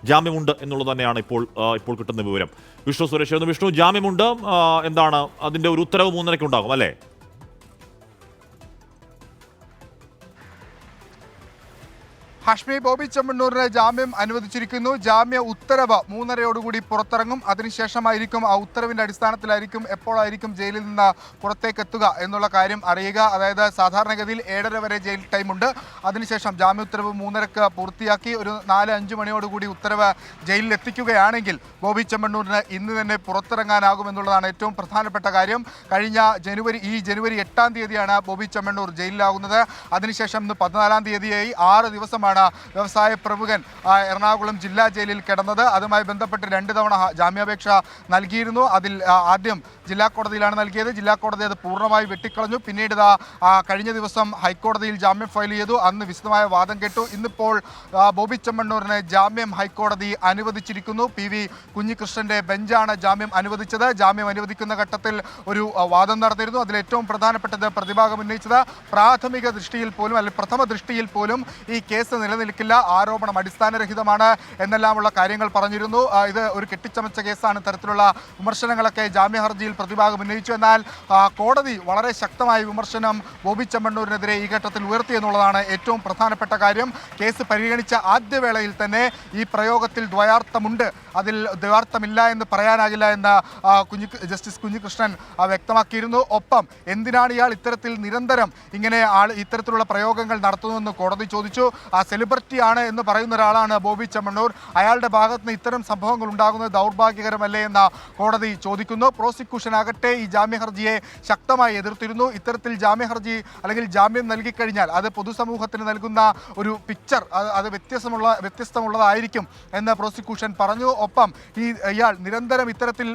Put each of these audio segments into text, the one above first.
ജാമ്യമുണ്ട് എന്നുള്ളത് തന്നെയാണ് ഇപ്പോൾ കിട്ടുന്ന വിവരം. വിഷ്ണു സുരേഷ്, വിഷ്ണു, ജാമ്യമുണ്ട്, എന്താണ് അതിന്റെ ഒരു ഉത്തരവ് 3:30 ഉണ്ടാകും അല്ലേ? ഹാഷ്മി, ബോബി ചെമ്മണ്ണൂരിന് ജാമ്യം അനുവദിച്ചിരിക്കുന്നു. ജാമ്യ ഉത്തരവ് 3:30 പുറത്തിറങ്ങും. അതിനുശേഷമായിരിക്കും ആ ഉത്തരവിന്റെ അടിസ്ഥാനത്തിലായിരിക്കും എപ്പോഴായിരിക്കും ജയിലിൽ നിന്ന് പുറത്തേക്ക് എത്തുക എന്നുള്ള കാര്യം അറിയുക. അതായത് സാധാരണഗതിയിൽ 7:30 വരെ ജയിൽ ടൈമുണ്ട്. അതിനുശേഷം ജാമ്യ ഉത്തരവ് 3:30 പൂർത്തിയാക്കി ഒരു 4-5 മണിയോടുകൂടി ഉത്തരവ് ജയിലിൽ എത്തിക്കുകയാണെങ്കിൽ ബോബി ചെമ്മണ്ണൂരിന് ഇന്ന് തന്നെ പുറത്തിറങ്ങാനാകുമെന്നുള്ളതാണ് ഏറ്റവും പ്രധാനപ്പെട്ട കാര്യം. കഴിഞ്ഞ ജനുവരി 8-ാം തീയതിയാണ് ബോബി ചെമ്മണ്ണൂർ ജയിലിലാകുന്നത്. അതിനുശേഷം ഇന്ന് 14-ാം തീയതിയായി 6 ദിവസമാണ് വ്യവസായ പ്രമുഖൻ എറണാകുളം ജില്ലാ ജയിലിൽ കിടന്നത്. അതുമായി ബന്ധപ്പെട്ട് 2 തവണ ജാമ്യാപേക്ഷ നൽകിയിരുന്നു. അതിൽ ആദ്യം ജില്ലാ കോടതിയിലാണ് നൽകിയത്. ജില്ലാ കോടതി അത് പൂർണ്ണമായി വെട്ടിക്കളഞ്ഞു. പിന്നീട് കഴിഞ്ഞ ദിവസം ഹൈക്കോടതിയിൽ ജാമ്യം ഫയൽ ചെയ്തു. അന്ന് വിശദമായ വാദം കേട്ടു. ഇന്നിപ്പോൾ ബോബി ചെമ്മണ്ണൂരിന് ജാമ്യം ഹൈക്കോടതി അനുവദിച്ചിരിക്കുന്നു. PV കുഞ്ഞികൃഷ്ണന്റെ ബെഞ്ചാണ് ജാമ്യം അനുവദിച്ചത്. ജാമ്യം അനുവദിക്കുന്ന ഘട്ടത്തിൽ ഒരു വാദം നടന്നിരുന്നു. അതിൽ ഏറ്റവും പ്രധാനപ്പെട്ടത് പ്രതിഭാഗം ഉന്നയിച്ചത് പ്രാഥമിക ദൃഷ്ടിയിൽ പോലും അല്ലെങ്കിൽ പ്രഥമ ദൃഷ്ടിയിൽ പോലും ഈ കേസ് നിലനിൽക്കില്ല, ആരോപണം അടിസ്ഥാനരഹിതമാണ് എന്നെല്ലാമുള്ള കാര്യങ്ങൾ പറഞ്ഞിരുന്നു. ഇത് ഒരു കെട്ടിച്ചമച്ച കേസാണ്, തരത്തിലുള്ള വിമർശനങ്ങളൊക്കെ ജാമ്യ ഹർജിയിൽ പ്രതിഭാഗം ഉന്നയിച്ചു. എന്നാൽ കോടതി വളരെ ശക്തമായ വിമർശനം ബോബി ചെമ്മണ്ണൂരിനെതിരെ ഈ ഘട്ടത്തിൽ ഉയർത്തിയെന്നുള്ളതാണ് ഏറ്റവും പ്രധാനപ്പെട്ട കാര്യം. കേസ് പരിഗണിച്ച ആദ്യവേളയിൽ തന്നെ ഈ പ്രയോഗത്തിൽ ദ്വയാർത്ഥമുണ്ട്, അതിൽ ദ്വയാർത്ഥമില്ല എന്ന് പറയാനാകില്ല എന്ന് ജസ്റ്റിസ് കുഞ്ഞികൃഷ്ണൻ വ്യക്തമാക്കിയിരുന്നു. ഒപ്പം എന്തിനാണ് ഇയാൾ ഇത്തരത്തിൽ നിരന്തരം ഇത്തരത്തിലുള്ള പ്രയോഗങ്ങൾ നടത്തുന്നതെന്ന് കോടതി ചോദിച്ചു. സെലിബ്രിറ്റിയാണ് എന്ന് പറയുന്ന ഒരാളാണ് ബോബി ചെമ്മണ്ണൂർ. അയാളുടെ ഭാഗത്ത് നിന്ന് ഇത്തരം സംഭവങ്ങൾ ഉണ്ടാകുന്നത് ദൗർഭാഗ്യകരമല്ലേ എന്ന് കോടതി ചോദിക്കുന്നു. പ്രോസിക്യൂഷൻ ആകട്ടെ ഈ ജാമ്യ ഹർജിയെ ശക്തമായി എതിർത്തിരുന്നു. ഇത്തരത്തിൽ ജാമ്യ ഹർജി അല്ലെങ്കിൽ ജാമ്യം നൽകിക്കഴിഞ്ഞാൽ അത് പൊതുസമൂഹത്തിന് നൽകുന്ന ഒരു പിക്ചർ അത് വ്യത്യസ്തമുള്ളതായിരിക്കും എന്ന് പ്രോസിക്യൂഷൻ പറഞ്ഞു. ഒപ്പം ഇയാൾ നിരന്തരം ഇത്തരത്തിൽ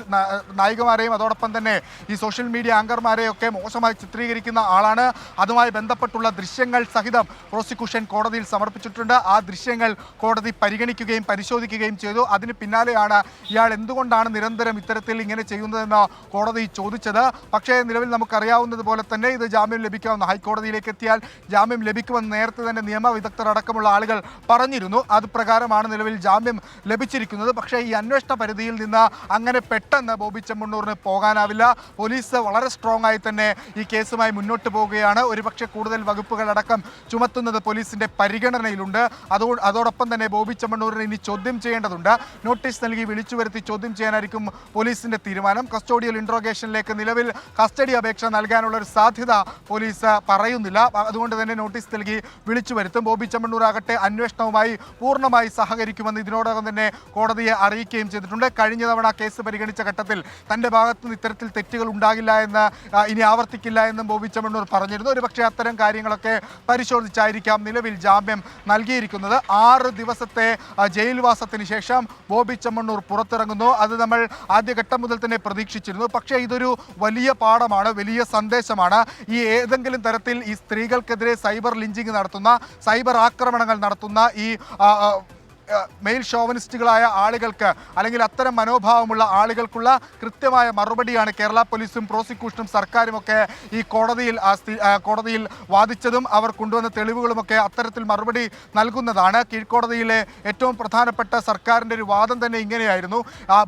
നായികമാരെയും അതോടൊപ്പം തന്നെ ഈ സോഷ്യൽ മീഡിയ ആങ്കർമാരെയൊക്കെ മോശമായി ചിത്രീകരിക്കുന്ന ആളാണ്. അതുമായി ബന്ധപ്പെട്ടുള്ള ദൃശ്യങ്ങൾ സഹിതം പ്രോസിക്യൂഷൻ കോടതിയിൽ സമർപ്പിച്ചിട്ടുണ്ട്. ആ ദൃശ്യങ്ങൾ കോടതി പരിഗണിക്കുകയും പരിശോധിക്കുകയും ചെയ്തു. അതിന് പിന്നാലെയാണ് ഇയാൾ എന്തുകൊണ്ടാണ് നിരന്തരം ഇത്തരത്തിൽ ഇങ്ങനെ ചെയ്യുന്നതെന്ന് കോടതി ചോദിച്ചത്. പക്ഷേ നിലവിൽ നമുക്കറിയാവുന്നത് പോലെ തന്നെ ഇത് ജാമ്യം ലഭിക്കാവുന്ന ഹൈക്കോടതിയിലേക്ക് എത്തിയാൽ ജാമ്യം ലഭിക്കുമെന്ന് നേരത്തെ തന്നെ നിയമവിദഗ്ധർ അടക്കമുള്ള ആളുകൾ പറഞ്ഞിരുന്നു. അത് പ്രകാരമാണ് നിലവിൽ ജാമ്യം ലഭിച്ചിരിക്കുന്നത്. പക്ഷേ ഈ അന്വേഷണ പരിധിയിൽ നിന്ന് അങ്ങനെ പെട്ടെന്ന് ബോബി ചെമ്മണ്ണൂരിന് പോകാനാവില്ല. പോലീസ് വളരെ സ്ട്രോങ് ആയി തന്നെ ഈ കേസുമായി മുന്നോട്ട് പോവുകയാണ്. ഒരുപക്ഷെ കൂടുതൽ വകുപ്പുകളടക്കം ചുമത്തുന്നത് പോലീസിന്റെ പരിഗണനയിലുണ്ട്. അതോടൊപ്പം തന്നെ ബോബി ചെമ്മണ്ണൂരിനെ ഇനി ചോദ്യം ചെയ്യേണ്ടതുണ്ട്. നോട്ടീസ് നൽകി വിളിച്ചു വരുത്തി ചോദ്യം ചെയ്യാനായിരിക്കും പോലീസിന്റെ തീരുമാനം. കസ്റ്റോഡിയൽ ഇൻട്രോഗേഷനിലേക്ക് നിലവിൽ കസ്റ്റഡി അപേക്ഷ നൽകാനുള്ള ഒരു സാധ്യത പോലീസ് പറയുന്നില്ല. അതുകൊണ്ട് തന്നെ നോട്ടീസ് നൽകി വിളിച്ചു വരുത്തും. ബോബി ചെമ്മണ്ണൂർ ആകട്ടെ അന്വേഷണവുമായി പൂർണ്ണമായി സഹകരിക്കുമെന്ന് ഇതിനോടകം തന്നെ കോടതിയെ അറിയിക്കുകയും ചെയ്തിട്ടുണ്ട്. കഴിഞ്ഞ തവണ കേസ് പരിഗണിച്ച ഘട്ടത്തിൽ തന്റെ ഭാഗത്തുനിന്ന് ഇത്തരത്തിൽ തെറ്റുകൾ ഉണ്ടാകില്ല എന്ന് ഇനി ആവർത്തിക്കില്ല എന്നും ബോബി ചെമ്മണ്ണൂർ പറഞ്ഞിരുന്നു. ഒരുപക്ഷെ അത്തരം കാര്യങ്ങളൊക്കെ പരിശോധിച്ചായിരിക്കാം നിലവിൽ ജാമ്യം നൽകിയിരിക്കുന്നത്. 6 ദിവസത്തെ ജയിൽവാസത്തിന് ശേഷം ബോബി ചെമ്മണ്ണൂർ പുറത്തിറങ്ങുന്നു. അത് നമ്മൾ ആദ്യഘട്ടം മുതൽ തന്നെ പ്രതീക്ഷിച്ചിരുന്നു. പക്ഷേ ഇതൊരു വലിയ പാഠമാണ്, വലിയ സന്ദേശമാണ്. ഈ ഏതെങ്കിലും തരത്തിൽ ഈ സ്ത്രീകൾക്കെതിരെ സൈബർ ലിഞ്ചിങ് നടത്തുന്ന, സൈബർ ആക്രമണങ്ങൾ നടത്തുന്ന ഈ മെയിൽ ഷോവനിസ്റ്റുകളായ ആളുകൾക്ക് അല്ലെങ്കിൽ അത്തരം മനോഭാവമുള്ള ആളുകൾക്കുള്ള കൃത്യമായ മറുപടിയാണ് കേരള പോലീസും പ്രോസിക്യൂഷനും സർക്കാരുമൊക്കെ ഈ കോടതിയിൽ വാദിച്ചതും അവർ കൊണ്ടുവന്ന തെളിവുകളുമൊക്കെ അത്തരത്തിൽ മറുപടി നൽകുന്നതാണ്. കീഴ്ക്കോടതിയിലെ ഏറ്റവും പ്രധാനപ്പെട്ട സർക്കാരിൻ്റെ ഒരു വാദം തന്നെ ഇങ്ങനെയായിരുന്നു: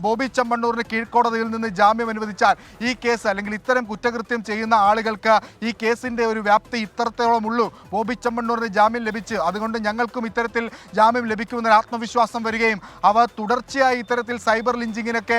ബോബി ചെമ്മണ്ണൂരിന് കീഴ്ക്കോടതിയിൽ നിന്ന് ജാമ്യം അനുവദിച്ചാൽ ഈ കേസ് അല്ലെങ്കിൽ ഇത്തരം കുറ്റകൃത്യം ചെയ്യുന്ന ആളുകൾക്ക് ഈ കേസിൻ്റെ ഒരു വ്യാപ്തി ഇത്രത്തോളമുള്ളൂ, ബോബി ചെമ്മണ്ണൂരിന് ജാമ്യം ലഭിച്ച് അതുകൊണ്ട് ഞങ്ങൾക്കും ഇത്തരത്തിൽ ജാമ്യം ലഭിക്കുമെന്ന ആത്മവിശ്വാസം വരികയും അവർ തുടർച്ചയായി ഇത്തരത്തിൽ സൈബർ ലിഞ്ചിങ്ങിനൊക്കെ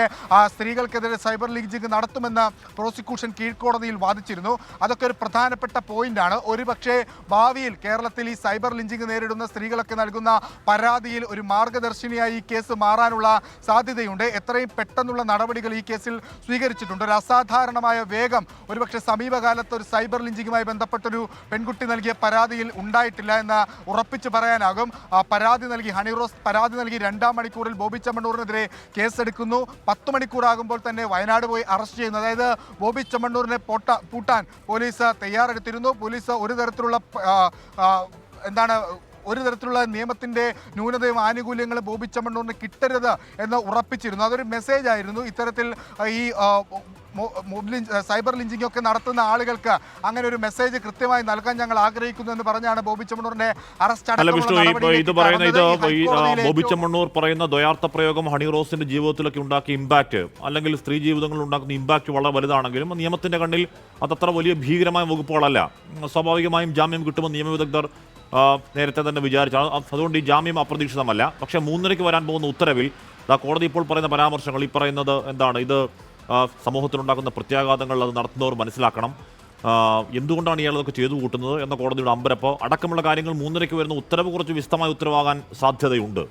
സ്ത്രീകൾക്കെതിരെ സൈബർ ലിഞ്ചിങ് നടത്തുമെന്ന് പ്രോസിക്യൂഷൻ കീഴ്ക്കോടതിയിൽ വാദിച്ചിരുന്നു. അതൊക്കെ ഒരു പ്രധാനപ്പെട്ട പോയിന്റാണ്. ഒരുപക്ഷെ ഭാവിയിൽ കേരളത്തിൽ ഈ സൈബർ ലിഞ്ചിങ് നേരിടുന്ന സ്ത്രീകളൊക്കെ നൽകുന്ന പരാതിയിൽ ഒരു മാർഗദർശിനിയായി ഈ കേസ് മാറാനുള്ള സാധ്യതയുണ്ട്. എത്രയും പെട്ടെന്നുള്ള നടപടികൾ ഈ കേസിൽ സ്വീകരിച്ചിട്ടുണ്ട്. ഒരു അസാധാരണമായ വേഗം ഒരുപക്ഷെ സമീപകാലത്ത് ഒരു സൈബർ ലിഞ്ചിങ്ങുമായി ബന്ധപ്പെട്ടൊരു പെൺകുട്ടി നൽകിയ പരാതിയിൽ ഉണ്ടായിട്ടില്ല എന്ന് ഉറപ്പിച്ച് പറയാനാകും. പരാതി നൽകി ഹണിറോസ് പരാതി നൽകി 2-ാം മണിക്കൂറിൽ ബോബി ചെമ്മണ്ണൂരിനെതിരെ കേസെടുക്കുന്നു. 10 മണിക്കൂറാകുമ്പോൾ തന്നെ വയനാട് പോയി അറസ്റ്റ് ചെയ്യുന്നു. അതായത് ബോബി ചെമ്മണ്ണൂരിനെ പൂട്ടാൻ പോലീസ് തയ്യാറെടുത്തിരുന്നു. പോലീസ് ഒരു തരത്തിലുള്ള ഒരു തരത്തിലുള്ള നിയമത്തിന്റെ ന്യൂനതയും ആനുകൂല്യങ്ങളും ബോബി ചെമ്മണ്ണൂരിന് കിട്ടരുത് എന്ന് ഉറപ്പിച്ചിരുന്നു. അതൊരു മെസ്സേജ് ആയിരുന്നു. ഇത്തരത്തിൽ ഈ സൈബർ ലിഞ്ചിങ് ഒക്കെ നടത്തുന്ന ആളുകൾക്ക് അങ്ങനെ ഒരു മെസ്സേജ് കൃത്യമായി നൽകാൻ ഞങ്ങൾ ആഗ്രഹിക്കുന്നു എന്ന് പറഞ്ഞാണ് ബോബി ചെമ്മണ്ണൂരിന്റെ അറസ്റ്റ് അല്ല വിഷ്ണു, ഇത് പറയുന്ന ബോബി ചെമ്മണ്ണൂർ പറയുന്ന ദ്വയാർത്ഥ പ്രയോഗം ഹണി റോസിന്റെ ജീവിതത്തിലൊക്കെ ഉണ്ടാക്കിയ ഇമ്പാക്ട്, അല്ലെങ്കിൽ സ്ത്രീ ജീവിതങ്ങളിൽ ഉണ്ടാക്കുന്ന ഇമ്പാക്ട് വളരെ വലുതാണെങ്കിലും നിയമത്തിന്റെ കണ്ണിൽ അതത്ര വലിയ ഭീകരമായ വകുപ്പുകളല്ല. സ്വാഭാവികമായും ജാമ്യം കിട്ടുമെന്ന് നിയമവിദഗ്ധർ നേരത്തെ തന്നെ വിചാരിച്ചാണ്. അതുകൊണ്ട് ഈ ജാമ്യം അപ്രതീക്ഷിതമല്ല. പക്ഷേ 3:30 വരാൻ പോകുന്ന ഉത്തരവിൽ കോടതി ഇപ്പോൾ പറയുന്ന പരാമർശങ്ങൾ, ഈ പറയുന്നത് എന്താണ്, ഇത് സമൂഹത്തിനുണ്ടാക്കുന്ന പ്രത്യാഘാതങ്ങൾ അത് നടത്തുന്നവർ മനസ്സിലാക്കണം. എന്തുകൊണ്ടാണ് ഇയാൾ ഇതൊക്കെ ചെയ്തു കൂട്ടുന്നത് എന്ന കോടതിയുടെ അമ്പരപ്പ് അടക്കമുള്ള കാര്യങ്ങൾ 3:30 വരുന്ന ഉത്തരവ് കുറച്ച് വിശദമായ ഉത്തരവാകാൻ സാധ്യതയുണ്ട്.